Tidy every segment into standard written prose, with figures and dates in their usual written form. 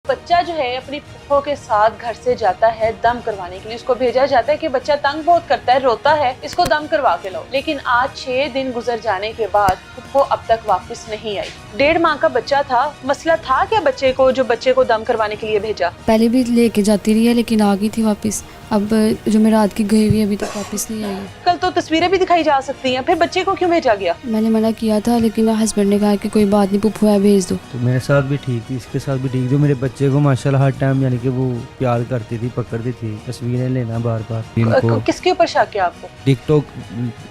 बच्चा जो है अपनी फुफ्फो के साथ घर से जाता है दम करवाने के लिए। उसको भेजा जाता है कि बच्चा तंग बहुत करता है, रोता है, इसको दम करवा के लाओ। लेकिन आज 6 दिन गुजर जाने के बाद फुफ्फो अब तक वापस नहीं आई। 1.5 माह का बच्चा था। मसला था क्या बच्चे को, जो बच्चे को दम करवाने के लिए भेजा? पहले भी लेके जाती रही है लेकिन आ गई थी वापस। अब जो मैं रात की गई हुई अभी तक वापस नहीं आई है। कल तो तस्वीरें भी दिखाई जा सकती हैं, फिर बच्चे को क्यों भेजा गया? मैंने मना किया था लेकिन हस्बैंड ने कहा कि कोई बात नहीं, पुप्पो है, भेज दो। तो मेरे साथ भी ठीक थी, इसके साथ भी ठीक थी। मेरे बच्चे को माशाल्लाह हर टाइम यानी कि वो प्यार करती थी, पकड़ती थी, तस्वीरें लेना बार बार। इनको किसके ऊपर शक है आपको? टिकटॉक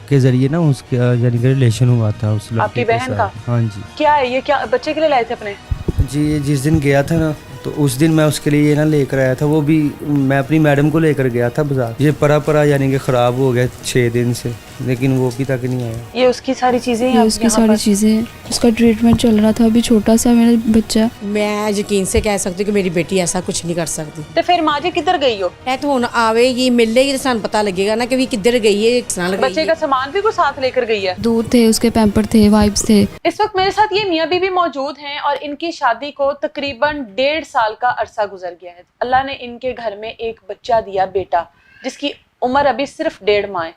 के जरिए ना उसके यानी कि रिलेशन हुआ था उस लड़के आपकी के बहन का? साथ। हाँ जी। क्या है ये, क्या बच्चे के लिए लाए थे अपने? जी जिस दिन गया था ना तो उस दिन मैं उसके लिए ये ना लेकर आया था, वो भी मैं अपनी मैडम को लेकर गया था बाजार। ये परा यानी कि ख़राब हो गया 6 दिन से, लेकिन वो अभी तक नहीं आया। ये उसकी सारी चीजें ये उसकी सारी चीज़ें हैं। उसका ट्रीटमेंट चल रहा था, अभी छोटा सा मेरा बच्चा। मैं यकीन से कह सकती हूँ कि मेरी बेटी ऐसा कुछ नहीं कर सकती। तो फिर माँ जी किधर गई हो? है तो हुन आवेगी मिलेगी तो सानू पता लगेगा ना कि भी किधर गई है, किस नाल गई बच्चे है। का सामान भी कुछ साथ लेकर गई है? दूध थे, उसके पैम्पर थे, वाइप्स थे। इस वक्त मेरे साथ ये मियाँ बीवी मौजूद हैं और इनकी शादी को तकरीबन 1.5 साल का अरसा गुजर गया है। अल्लाह ने इनके घर में एक बच्चा दिया, बेटा, जिसकी उम्र अभी सिर्फ 1.5 माह है।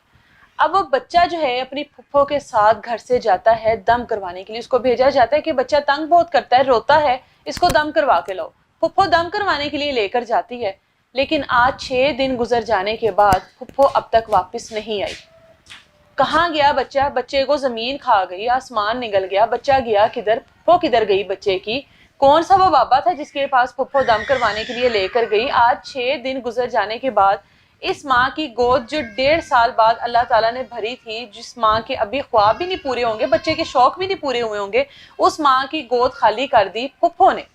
अब वो बच्चा जो है अपनी फुफ्फो के साथ घर से जाता है दम करवाने के लिए। उसको भेजा जाता है कि बच्चा तंग बहुत करता है, रोता है, इसको दम करवा के लाओ। फुफ्फो दम करवाने के लिए लेकर जाती है, लेकिन आज 6 दिन गुजर जाने के बाद फुफ्फो अब तक वापस नहीं आई। कहाँ गया बच्चा? बच्चे को जमीन खा गई, आसमान निगल गया, बच्चा गया किधर? फुफ्फो किधर गई बच्चे की? कौन सा वो बाबा था जिसके पास फुफ्फो दम करवाने के लिए लेकर गई? आज 6 दिन गुजर जाने के बाद इस माँ की गोद जो 1.5 साल बाद अल्लाह ताला ने भरी थी, जिस माँ के अभी ख्वाब भी नहीं पूरे होंगे, बच्चे के शौक भी नहीं पूरे हुए होंगे, उस माँ की गोद खाली कर दी फुफ्फो ने।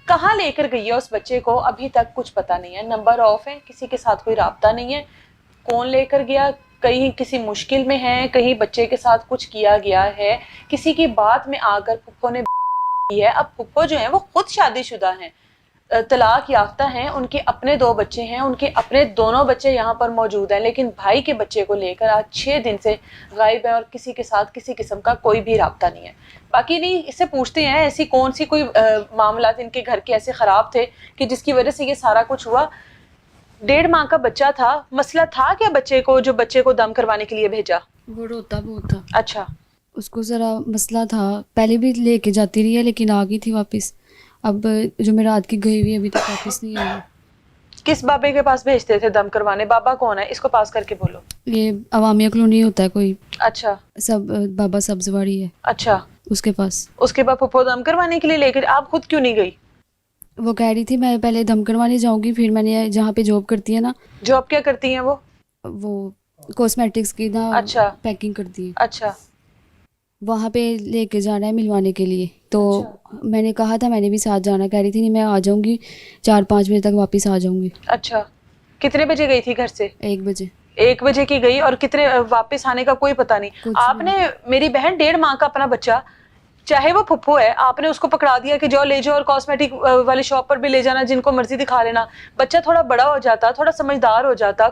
कहाँ लेकर गई है उस बच्चे को, अभी तक कुछ पता नहीं है। नंबर ऑफ है, किसी के साथ कोई राब्ता नहीं है। कौन लेकर गया? कहीं किसी मुश्किल में है, कहीं बच्चे के साथ कुछ किया गया है, किसी की बात में आकर फुफ्फो ने की है। अब फुफ्फो जो है वो खुद शादीशुदा हैं, तलाक याफ्ता हैं, उनके अपने 2 बच्चे हैं, उनके अपने दोनों बच्चे यहाँ पर मौजूद हैं, लेकिन भाई के बच्चे को लेकर आज 6 दिन से गायब है और किसी के साथ किसी किस्म का कोई भी राब्ता नहीं है। बाकी नहीं, इससे पूछते हैं ऐसी कौन सी कोई मामला इनके घर के ऐसे ख़राब थे कि जिसकी वजह से ये सारा कुछ हुआ। 1.5 माह का बच्चा था। मसला था क्या बच्चे को, जो बच्चे को दम करवाने के लिए भेजा? वो रोता बहुत था। अच्छा, उसको ज़रा मसला था, पहले भी लेके जाती रही है लेकिन आ गई थी वापस। अब जो मैं रात की गई हुई अभी तक वापस नहीं आई है। किस बाबे के पास भेजते थे दम करवाने? बाबा कौन है? इसको पास करके बोलो। ये अवामिया कॉलोनी होता है कोई, अच्छा सब बाबा सब्जवाड़ी है, अच्छा। उसके पास। उसके बाद फुफ्फो दम करवाने के लिए लेकर आप खुद क्यों नहीं गई? वो कह रही थी मैं पहले दम करवाने जाऊंगी, फिर मैंने जहाँ पे जॉब करती है ना, जॉब क्या करती हैं वो कॉस्मेटिक्स की ना अच्छा पैकिंग करती है, अच्छा वहाँ पे लेके जाना है मिलवाने के लिए। तो मैंने कहा था मैंने भी साथ जाना, कह रही थी नहीं मैं आ जाऊंगी, 4-5 बजे तक वापस आ जाऊंगी। अच्छा। कितने बजे गई थी घर से? 1 बजे। 1 बजे की गई और कितने वापस आने का कोई पता नहीं। कुछ आपने, मेरी बहन 1.5 माह का अपना बच्चा, चाहे वो फुफ्फो है, आपने उसको पकड़ा दिया कि जाओ ले जाओ और कॉस्मेटिक वाली शॉप पर भी ले जाना, जिनको मर्जी दिखा लेना। बच्चा थोड़ा बड़ा हो जाता, थोड़ा समझदार हो जाता,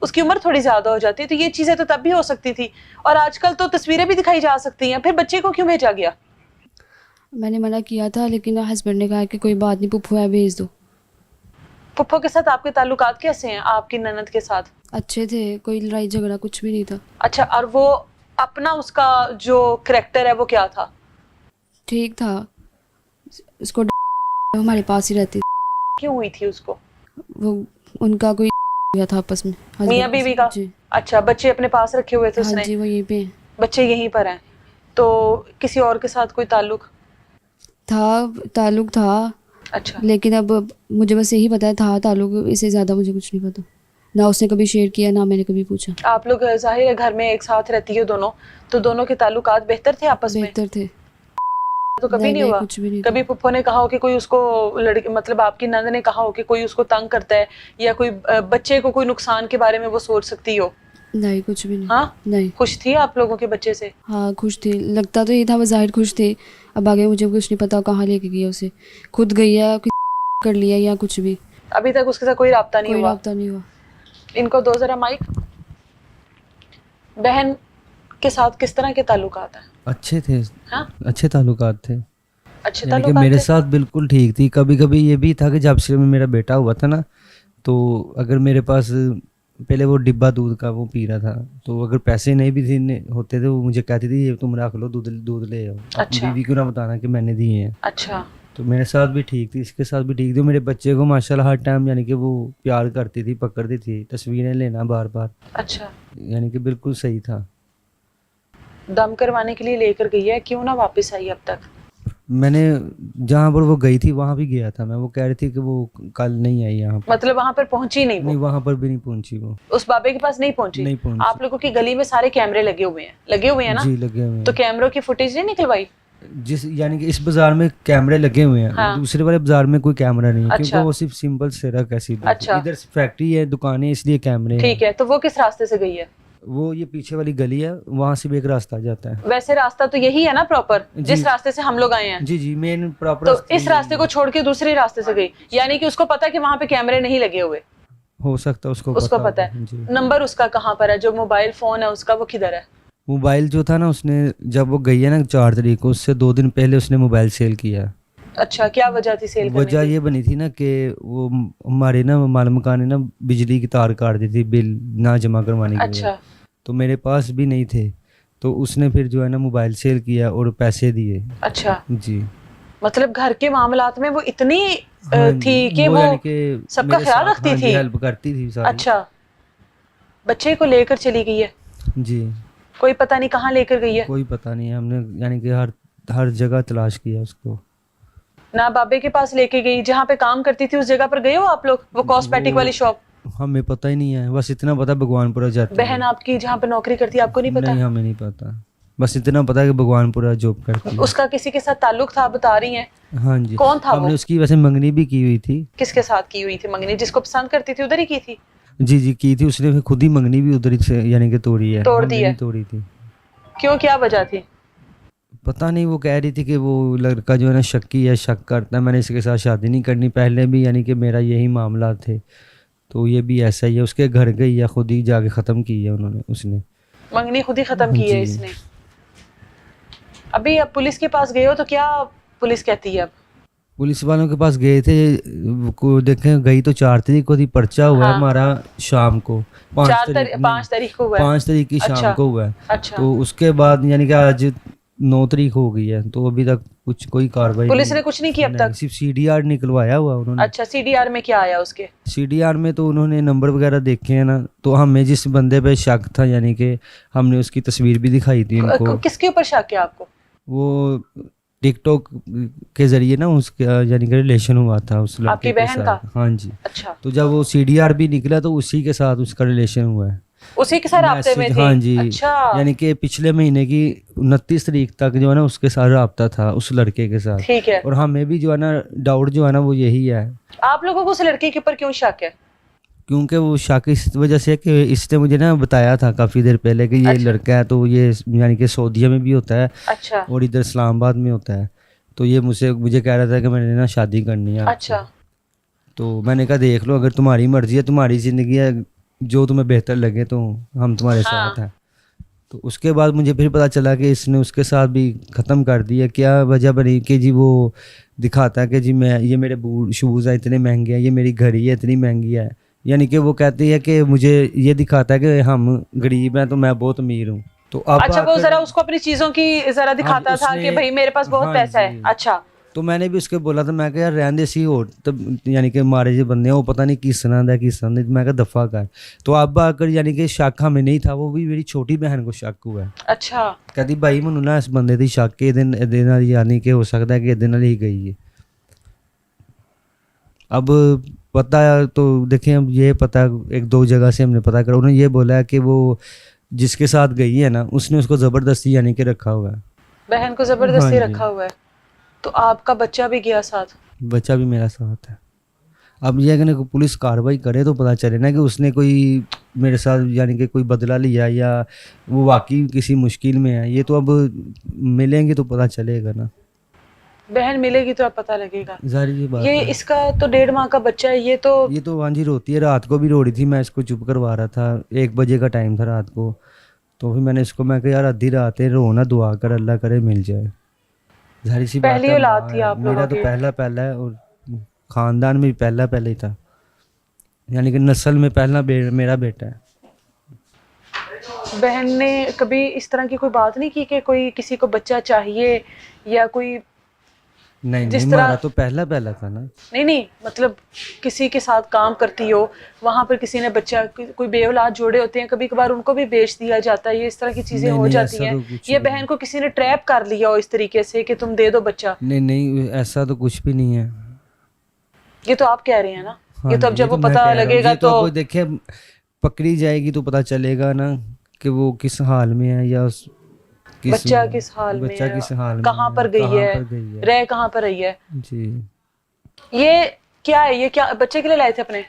उसकी उम्र थोड़ी ज्यादा हो जाती, तो ये चीजें तो तब भी हो सकती थी। और आजकल तो तस्वीरें भी दिखाई जा सकती हैं, फिर बच्चे को क्यों भेजा गया? मैंने मना किया था लेकिन हस्बैंड ने कहा कि कोई बात नहीं, पुप्पो है, भेज दो। फुफ्फो के साथ आपके ताल्लुकात कैसे हैं, आपकी ननद के साथ? अच्छे थे, कोई लड़ाई झगड़ा कुछ भी नहीं था। अच्छा, और वो अपना उसका जो करैक्टर है वो क्या था? ठीक था, उसको हमारे पास ही रहती। क्यों हुई थी उसको? वो उनका कोई हुआ था आपस में, मियाँ बीवी का? जी अच्छा, बच्चे अपने पास रखे हुए थे हाँ उसने? जी, वो यहीं पे हैं। बच्चे यहीं पर हैं, तो किसी और के साथ कोई ताल्लुक? ताल्लुक था, अच्छा। लेकिन अब मुझे बस यही पता है था ताल्लुक, इससे ज़्यादा मुझे कुछ नहीं पता। ना उसने कभी शेयर किया, ना मैंने कभी पूछा। आप लोग जाहिर है घर में एक साथ रहती है दोनों, तो दोनों के ताल्लुकात बेहतर थे आपस में? बेहतर थे। तो कभी नहीं हुआ? कुछ भी नहीं कभी फुफ्फो ने कहा हो कि कोई उसको लड़के, मतलब आपकी नंद ने कहा हो कि कोई उसको तंग करता है, या कोई बच्चे को कोई नुकसान के बारे में वो सोच सकती हो? नहीं, कुछ भी नहीं। हाँ, नहीं। खुश थी आप लोगों के बच्चे से? हाँ, खुश थी, लगता तो ये था, वो जाहिर खुश थे। अब आगे मुझे कुछ नहीं पता कहाँ लेके गया उसे, खुद गई है, कर लिया या कुछ भी। अभी तक उसके साथ कोई राब्ता नहीं कोई हुआ? राब्ता नहीं हुआ। इनको दो जरा माइक। बहन के साथ किस तरह के ताल्लुकात हैं? अच्छे थे। हाँ? अच्छे ताल्लुकात थे। अच्छा यानी कि ताल्लुकात मेरे थे? साथ बिल्कुल ठीक थी। कभी कभी ये भी था कि जब से मेरा बेटा हुआ था ना, तो अगर मेरे पास पहले वो डिब्बा दूध का वो पी रहा था, तो अगर पैसे नहीं भी होते थे, वो मुझे कहती थी ये तुम रख लो, दूध दूध ले आओ, अपनी अच्छा। बीवी को ना बताना कि मैंने दिए हैं। अच्छा तो मेरे साथ भी ठीक थी, इसके साथ भी ठीक थी। मेरे बच्चे को माशाल्लाह हर टाइम यानी कि वो प्यार करती थी, पकड़ती थी, तस्वीरें लेना बार बार, अच्छा। यानी कि बिल्कुल सही था। दम करवाने के लिए लेकर गई है, क्यों ना वापस आई अब तक? मैंने जहाँ पर वो गई थी वहाँ भी गया था मैं, वो कह रही थी कि वो कल नहीं आई यहाँ पर। मतलब वहां पर पहुंची नहीं नहीं, वो? वहाँ पर भी नहीं पहुंची वो। उस बाबे के पास नहीं पहुंची? नहीं पहुंची। आप लोगों की गली में सारे कैमरे लगे हुए हैं ना? जी लगे हुए तो हैं। कैमरों की फुटेज नहीं निकलवाई? जिस यानी कि इस बाजार में कैमरे लगे हुए हैं, हाँ। दूसरे वाले बाजार में कोई कैमरा नहीं है, अच्छा। क्योंकि वो सिर्फ सिंपल सड़क है सीधी। अच्छा। इधर फैक्ट्री है, दुकानें, इसलिए कैमरे हैं। ठीक है, तो वो किस रास्ते से गई है? वो ये पीछे वाली गली है, वहाँ से भी एक रास्ता जाता है। वैसे रास्ता तो यही है ना प्रॉपर, जी। जिस रास्ते से हम लोग आए हैं? जी जी, मेन प्रॉपर। तो इस रास्ते को छोड़ के दूसरे रास्ते से गई, यानी कि उसको पता है कि वहां पे कैमरे नहीं लगे हुए? हो सकता है उसको पता हो। है। जी। नंबर उसका कहाँ पर है? जो मोबाइल फोन है उसका, वो किधर है? मोबाइल जो था ना, उसने जब वो गई है ना 4 तारीख को, उससे 2 दिन पहले उसने मोबाइल सेल किया। अच्छा, क्या वजह थी सेल करने वजह की? ये बनी थी ना कि वो हमारे ना माल मकान ने ना बिजली की तार काट दी थी बिल ना जमा करवाने की वजह। अच्छा। तो मेरे पास भी नहीं थे, तो उसने फिर जो है ना मोबाइल सेल किया और पैसे दिए। अच्छा, जी। मतलब घर के मामलात में वो इतनी हाँ थी जी, कि वो यानी कि सबका मेरे ख्याल साथ, रखती हाँ जी, थी? हेल्प करती थी सारी। अच्छा, बच्चे को लेकर चली गई है? जी। कोई पता नहीं कहाँ लेकर गई है? कोई पता नहीं, हमने यानी कि हर हर जगह तलाश किया उसको। ना बाबे के पास लेके गई, जहाँ पे काम करती थी उस जगह पर गए हो आप लोग? वो कॉस्मेटिक वाली शॉप? हमें पता ही नहीं है, बस इतना पता भगवानपुरा जाती बहन है। आपकी जहाँ पे नौकरी करती है, आपको नहीं पता? नहीं, हमें नहीं पता, बस इतना पता है कि भगवानपुरा जॉब करती है। उसका किसी के साथ ताल्लुक था, बता रही हैं? हाँ जी। कौन था हमने वो? उसकी वैसे मंगनी भी की हुई थी। किसके साथ की हुई थी मंगनी? जिसको पसंद करती थी उधर ही की थी? जी जी, की थी उसने, फिर खुद ही मंगनी भी उधर ही से यानी कि तोड़ी है। तोड़ हमने दी है? नहीं तोड़ी थी। क्यों, क्या वजह थी? पता नहीं, वो कह रही थी कि वो लड़का जो है ना शक्की है, शक करता है, मैंने इसके साथ शादी नहीं करनी। पहले भी यानी कि मेरा यही मामला थे, तो ये भी ऐसा ही है। उसके घर गई है, खुद ही जाके ख़त्म की है उसने। मंगनी खुद ही खत्म की है जी। इसने? अभी अब पुलिस के पास गए हो तो क्या पुलिस कहती है अब? पुलिस वालों के पास गए थे, को देखें गई तो 4 तारीख को थी, पर्चा हुआ है हाँ। हमारा शाम को 5 तारीख को हुआ है? 5 तारीख की अच्छा। शाम को हुआ है। अच्छा, तो उसके बाद यानी कि आज 9 तारीख हो गई है, तो अभी तक कोई कार्रवाई पुलिस नहीं। ने कुछ नहीं किया अब नहीं, तक? सिर्फ सीडीआर निकलवाया हुआ उन्होंने। अच्छा, सीडीआर में क्या आया उसके? सीडीआर में तो उन्होंने नंबर वगैरह देखे हैं ना, तो हमें जिस बंदे पे शक था, यानी कि हमने उसकी तस्वीर भी दिखाई थी उनको। किसके ऊपर शक है आपको? वो टिकटॉक के जरिए ना उसके यानी कि रिलेशन हुआ था उस लड़के आपकी के बहन साथ। का? हाँ जी। अच्छा, तो जब वो सीडीआर भी निकला तो उसी के साथ उसका रिलेशन हुआ है। उसी के साथ राब्ते में मैसेज, थे? हाँ जी। अच्छा, यानी कि पिछले महीने की 29 तारीख तक जो है ना उसके साथ रब्ता था उस लड़के के साथ। ठीक है। और हमें भी जो है ना डाउट जो है ना वो यही है। आप लोगों को उस लड़के के ऊपर क्यों शक है? क्योंकि वो शक इस वजह से कि इसने मुझे ना बताया था काफ़ी देर पहले कि ये अच्छा। लड़का है, तो ये यानी कि सऊदीया में भी होता है अच्छा। और इधर इस्लामाबाद में होता है। तो ये मुझे कह रहा था कि मैंने ना शादी करनी है आपसे। अच्छा, तो मैंने कहा देख लो, अगर तुम्हारी मर्जी है, तुम्हारी ज़िंदगी है, जो तुम्हें बेहतर लगे तो हम तुम्हारे हाँ। साथ हैं। तो उसके बाद मुझे फिर पता चला कि इसने उसके साथ भी ख़त्म कर दिया। क्या वजह बनी कि जी वो दिखाता है कि जी ये मेरे बूट शूज़ हैं इतने महंगे हैं, ये मेरी घड़ी है इतनी महंगी है। यानी कि वो कहती है कि मुझे ये दिखाता है कि हम गरीब हैं तो मैं बहुत अमीर हूँ। तो अब अच्छा, वो आकर- जरा उसको अपनी चीजों की जरा दिखाता था कि उसने- भाई मेरे पास बहुत हाँ पैसा है। जी। अच्छा, तो मैंने भी उसके बोला था, मैं कहा यार रहने दे सी हो, तब यानी कि हमारे जो बंदे हैं वो पता नहीं किस तरह है किस तरह, मैं कहा दफ़ा कर। तो अब आकर यानी कि शक हमें नहीं था, वो भी मेरी छोटी बहन को शक हुआ है। अच्छा, कहती भाई मैनू ना इस बंदे दी शक के दिन यानी कि हो सकता है कि दिन ही गई है। अब पता है तो देखें, अब ये पता 1-2 जगह से हमने पता करा, उन्होंने ये बोला है कि वो जिसके साथ गई है ना उसने उसको ज़बरदस्ती यानी कि रखा हुआ है। बहन को जबरदस्ती हाँ जी। रखा हुआ है। तो आपका बच्चा भी गया साथ? बच्चा भी मेरा साथ है। अब ये अगर पुलिस कार्रवाई करे तो पता चले ना कि उसने कोई मेरे साथ यानी कि कोई बदला लिया या वो वाकई किसी मुश्किल में है। ये तो अब मिलेंगे तो पता चलेगा ना, बहन मिलेगी तो अब पता लगेगा। जाहिर सी बात ये है। इसका तो 1.5 माह का बच्चा है, ये तो ये तो वांझी रोती है, रात को भी रो रही थी, मैं इसको चुप करवा रहा था। 1 बजे का टाइम था रात को, तो फिर मैंने इसको मैं कहा यार आधी रात है, रो ना, दुआ कर, अल्लाह करे मिल जाए। जाहिर सी बात पहली है, औलाद थी आप मेरा लोगों तो की। पहला है और ख़ानदान में भी पहला ही था, यानी कि नस्ल में पहला मेरा बेटा है। बहन ने कभी इस तरह की कोई बात नहीं की कि कोई किसी को बच्चा चाहिए या कोई नहीं जिस हमारा तरह, तो पहला था ना। नहीं मतलब किसी के साथ काम करती हो, वहां पर किसी ने बच्चा, कोई बेऔलाद जोड़े होते हैं, कभी कभार उनको भी बेच दिया जाता है, ये इस तरह की चीजें नहीं हो नहीं, जाती ऐसा हैं। तो कुछ ये भी बहन को किसी ने ट्रैप कर लिया हो इस तरीके से कि तुम दे दो बच्चा, नहीं, ऐसा तो कुछ भी नहीं है। ये तो आप कह रहे हैं ना। हाँ ये तो अब जी, ये जब वो तो मैं पता कह रहा हूँ, लगेगा ये तो तो अब देखिए पकड़ी जाएगी तो पता चलेगा ना कि वो किस हाल में है, या बच्चा किस हाल में बच्चा है, किस हाल में कहाँ है, पर गई कहाँ है, पर गई है। रह कहाँ पर रही है। जी ये क्या है, ये क्या बच्चे के लिए लाए थे अपने?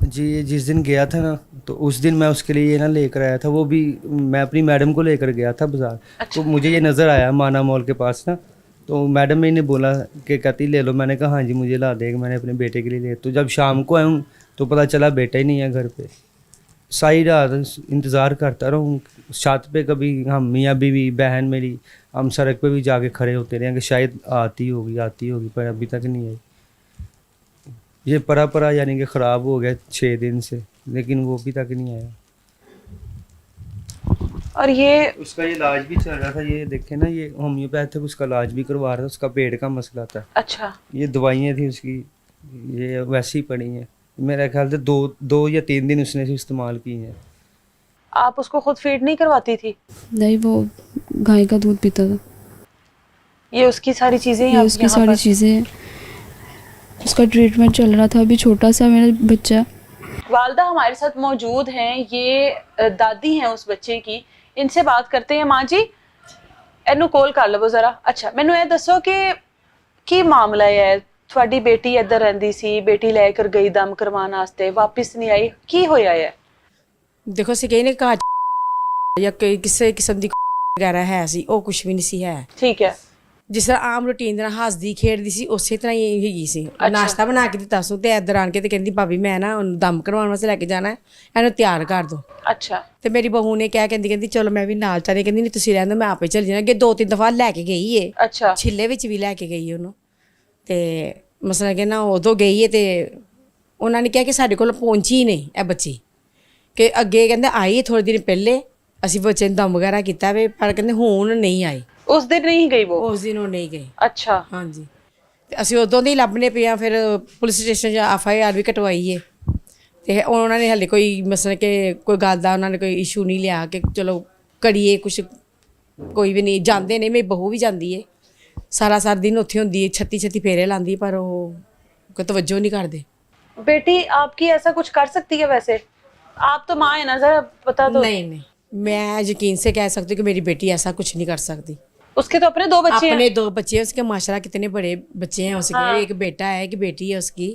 जी, ये जिस दिन गया था ना, तो उस दिन मैं उसके लिए ये ना लेकर आया था, वो भी मैं अपनी मैडम को लेकर गया था बाजार। अच्छा। तो मुझे ये नज़र आया माना मॉल के पास ना, तो मैडम ने बोला कि कहती ले लो, मैंने कहा हाँ जी मुझे ला देगा, मैंने अपने बेटे के लिए ले। तो जब शाम को आया हूँ तो पता चला बेटा ही नहीं है घर पे। सारी रात इंतज़ार करता रहा हूँ छत पे, कभी हम मियाँ बीवी बहन मेरी, हम सड़क पे भी जाके खड़े होते रहे कि शायद आती होगी, पर अभी तक नहीं आई। ये परा यानी कि ख़राब हो गया 6 दिन से, लेकिन वो अभी तक नहीं आया। और ये उसका ये इलाज भी चल रहा था, ये देखे ना, ये होम्योपैथिक उसका इलाज भी करवा रहा था, उसका पेट का मसला था। अच्छा, ये दवाइयाँ थी उसकी, ये वैसी ही पड़ी हैं, मेरा ख्याल से 2 या 3 दिन उसने इस्तेमाल की हैं। आप उसको खुद फीड नहीं करवाती थी? नहीं, वो गाय का दूध पीता था। ये उसकी सारी चीजें ये उसकी सारी चीज़ें हैं। उसका ट्रीटमेंट चल रहा था। अभी छोटा सा मेरा बच्चा। वालदा हमारे साथ मौजूद हैं, ये दादी हैं उस बच्चे की, इनसे बात करते हैं। माँ जी एनू कॉल कर लवो जरा। अच्छा मैनू ये दसो कि की मामला है, ਤੁਹਾਡੀ बेटी इधर रहंदी सी, बेटी लेकर गई दम करवाने वास्ते, वापस नहीं आई, की होया है? ਦੇਖੋ ਅਸੀਂ ਕਹੀ ਨੇ ਘਰ ਜਾਂ ਕੋਈ ਕਿਸੇ ਕਿਸਮ ਦੀ ਵਗੈਰਾ ਹੈ ਸੀ, ਉਹ ਕੁਝ ਵੀ ਨਹੀਂ ਸੀ ਹੈ। ठीक है। ਜਿਸ ਤਰ੍ਹਾਂ ਆਮ ਰੂਟੀਨ ਦੇ ਨਾਲ ਹੱਸਦੀ ਖੇਡਦੀ ਸੀ, ਉਸੇ ਤਰ੍ਹਾਂ ਹੀ ਹੈਗੀ ਸੀ। ਨਾਸ਼ਤਾ ਬਣਾ ਕੇ ਦਿੱਤਾ ਸੂ ਤੇ ਇੱਧਰ ਆਣ ਕੇ ਤੇ ਕਹਿੰਦੀ ਭਾਬੀ ਮੈਂ ਨਾ ਉਹਨੂੰ ਦਮ ਕਰਵਾਉਣ ਵਾਸਤੇ ਲੈ ਕੇ ਜਾਣਾ ਹੈ, ਇਹਨੂੰ ਤਿਆਰ ਕਰ ਦੋ। अच्छा ਤੇ ਮੇਰੀ ਬਹੂ ਨੇ ਕਿਹਾ, ਕਹਿੰਦੀ ਚਲੋ ਮੈਂ ਵੀ ਨਾਲ ਚੱਲੀ। ਕਹਿੰਦੀ ਨਹੀਂ ਤੁਸੀਂ ਰਹਿਣ ਦਿਓ, ਮੈਂ ਆਪੇ ਚੱਲ ਜਾਣਾ। ਅੱਗੇ 2-3 ਦਫਾ ਲੈ ਕੇ ਗਈ ਏ, अच्छा ਛਿੱਲੇ ਵਿੱਚ ਵੀ ਲੈ ਕੇ ਗਈ ਉਹਨੂੰ। ਤੇ ਮਸਲਾ ਕਿ ਨਾ ਉਦੋਂ ਗਈ ਏ ਤੇ ਉਹਨਾਂ ਨੇ ਕਿਹਾ ਕਿ ਸਾਡੇ ਕੋਲ ਪਹੁੰਚੀ ਨਹੀਂ ਇਹ ਬੱਚੀ, ਕਿ ਅੱਗੇ ਕਹਿੰਦੇ ਆਈ ਥੋੜੇ ਦਿਨ ਪਹਿਲੇ, ਅਸੀਂ ਬੱਚੇ ਨੂੰ ਦਮ ਵਗੈਰਾ ਕੀਤਾ ਵੇ, ਪਰ ਕਹਿੰਦੇ ਹੁਣ ਨਹੀਂ ਆਈ। उस दिन नहीं गई वो? ਉਸ ਦਿਨ ਉਹ ਨਹੀਂ ਗਈ। अच्छा ਹਾਂਜੀ, ਤੇ ਅਸੀਂ ਉਦੋਂ ਦੇ ਹੀ ਲੱਭਨੇ ਪਏ ਆ। ਫਿਰ ਪੁਲਿਸ ਸਟੇਸ਼ਨ 'ਚ FIR ਵੀ ਕਟਵਾਈ ਏ, ਤੇ ਉਹਨਾਂ ਨੇ ਹਾਲੇ ਕੋਈ ਮਸਲਾ ਕਿ ਕੋਈ ਗੱਲ ਦਾ ਉਹਨਾਂ ਨੇ ਕੋਈ ਇਸ਼ੂ ਨਹੀਂ ਲਿਆ ਕਿ ਚਲੋ ਕਰੀਏ ਕੁਛ। ਕੋਈ ਵੀ ਨਹੀਂ ਜਾਂਦੇ ਨੇ, ਮੇਰੀ ਬਹੂ ਵੀ ਜਾਂਦੀ ਏ, ਸਾਰਾ ਦਿਨ ਉੱਥੇ ਹੁੰਦੀ ਏ, 36 ਫੇਰੇ ਲਾਉਂਦੀ, ਪਰ ਉਹ ਕੋਈ ਤਵੱਜੋ ਨਹੀਂ ਕਰਦੇ। बेटी आपकी ऐसा कुछ कर सकती है वैसे? आप तो माँ है ना, जरा पता तो। नहीं, मैं यकीन से कह सकती हूँ कि मेरी बेटी ऐसा कुछ नहीं कर सकती। उसके तो अपने 2 बच्चे हैं। अपने 2 बच्चे हैं उसके, माशाल्लाह कितने बड़े बच्चे हैं उसके। हाँ। एक बेटा है, एक बेटी है उसकी।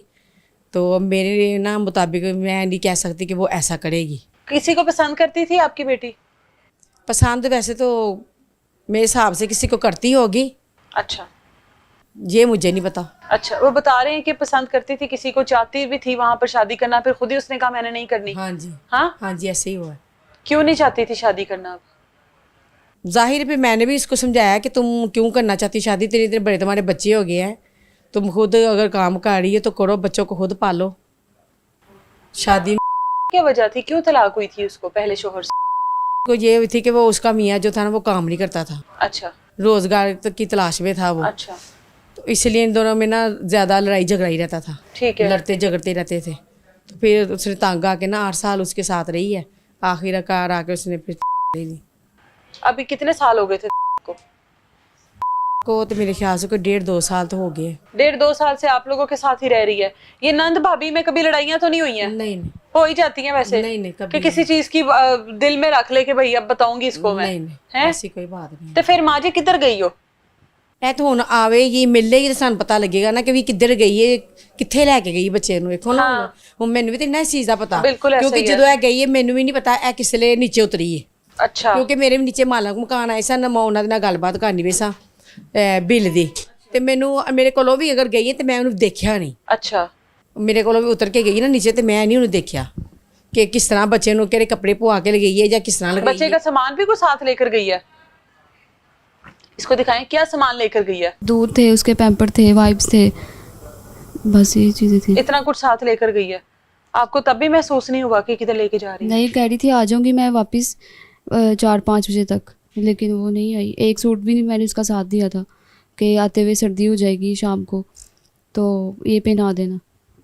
तो मेरे ना मुताबिक मैं नहीं कह सकती कि वो ऐसा करेगी। किसी को पसंद करती थी आपकी बेटी? पसंद वैसे तो मेरे हिसाब से किसी को करती होगी, अच्छा ये मुझे नहीं पता। अच्छा, वो बता रहे हैं कि पसंद करती थी, किसी को चाहती भी थी वहां पर शादी करना, फिर खुद ही उसने कहा मैंने नहीं करनी। हाँ जी, हाँ, हाँ जी, ऐसे ही हुआ है। क्यों नहीं चाहती थी शादी करना? जाहिर पे मैंने भी इसको समझाया कि तुम क्यों करना चाहती शादी, तेरे इतने बड़े तुम्हारे बच्चे हो गए हैं, तुम खुद अगर काम कर रही है तो करो, बच्चों को खुद पालो। शादी क्या वजह थी, क्यों तलाक हुई थी उसको पहले शोहर से? को ये थी कि वो उसका मियाँ जो था ना वो काम नहीं करता था, अच्छा रोजगार की तलाश में था वो। अच्छा तो इसलिए इन दोनों में ना ज़्यादा लड़ाई झगड़ा ही रहता था, ठीक है। लड़ते झगड़ते रहते थे। तो फिर उसने तंग आके ना 8 साल उसके साथ रही है, आखिरकार आके उसने फिर ले ली। अभी कितने साल हो गए थे को तो मेरे ख्याल से कोई 1.5-2 साल तो हो गए। 1.5-2 साल से आप लोगों के साथ ही रह रही है। ये नंद भाभी में कभी लड़ाइयाँ तो नहीं हुई हैं? नहीं, हो ही जाती हैं वैसे? नहीं, कभी कि किसी चीज की दिल में रख ले कि भाई अब बताऊंगी इसको मैं, नहीं, हैं? ऐसी कोई बात नहीं। तो फिर माँ जी किधर गई हो? ਇਹ ਤਾਂ ਹੁਣ ਆਵੇਗੀ ਮਿਲੇਗੀ ਤਾਂ ਸਾਨੂੰ ਪਤਾ ਲੱਗੇਗਾ ਨਾ ਕਿ ਵੀ ਕਿੱਧਰ ਗਈ ਏ, ਕਿੱਥੇ ਲੈ ਕੇ ਗਈ ਬੱਚੇ ਨੂੰ। ਵੇਖੋ ਨਾ ਹੁਣ ਮੈਨੂੰ ਵੀ ਤਾਂ ਇੰਨਾ ਇਸ ਚੀਜ਼ ਦਾ ਪਤਾ, ਬਿਲਕੁਲ ਐਸਾ ਕਿਉਂਕਿ ਹੀ ਹੈ। ਜਦੋਂ ਇਹ ਗਈ ਏ ਮੈਨੂੰ ਵੀ ਨਹੀਂ ਪਤਾ ਇਹ ਕਿਸ ਲਈ ਨੀਚੇ ਉਤਰੀ ਏ। अच्छा ਕਿਉਂਕਿ ਮੇਰੇ ਵੀ ਨੀਚੇ ਮਾਲਕ ਮਕਾਨ ਆਏ ਸਨ, ਮੈਂ ਉਹਨਾਂ ਦੇ ਨਾਲ ਗੱਲਬਾਤ ਕਰਨੀ ਵੀ ਸਾਂ ਬਿੱਲ ਦੀ, ਤੇ ਮੈਨੂੰ ਮੇਰੇ ਕੋਲੋਂ ਵੀ ਅਗਰ ਗਈ ਏ ਤੇ ਮੈਂ ਉਹਨੂੰ ਦੇਖਿਆ ਨਹੀਂ। अच्छा ਮੇਰੇ ਕੋਲੋਂ ਵੀ ਉਤਰ ਕੇ ਗਈ ਨਾ ਨੀਚੇ ਤੇ ਮੈਂ ਨਹੀਂ ਉਹਨੂੰ ਦੇਖਿਆ ਕਿ ਕਿਸ ਤਰ੍ਹਾਂ ਬੱਚੇ ਨੂੰ ਕਿਹੜੇ ਕੱਪੜੇ ਪਵਾ ਕੇ ਲਗਾਈ ਏ ਜਾਂ ਕਿਸ ਤਰ੍ਹਾਂ ਲਗਾਈ बच्चे ਏ। का सामान भी कुछ साथ लेकर गई है? इसको दिखाएं, क्या सामान लेकर गई है? दूध थे, उसके पैम्पर थे, वाइप्स थे, बस ये चीज़ें थी। इतना कुछ साथ लेकर गई है, आपको तब भी महसूस नहीं हुआ कि किधर लेके जा रही है? नहीं, कह रही थी आ जाऊंगी मैं वापस 4-5 बजे तक, लेकिन वो नहीं आई। एक सूट भी नहीं मैंने उसका साथ दिया था कि आते हुए सर्दी हो जाएगी शाम को, तो ये पहना देना।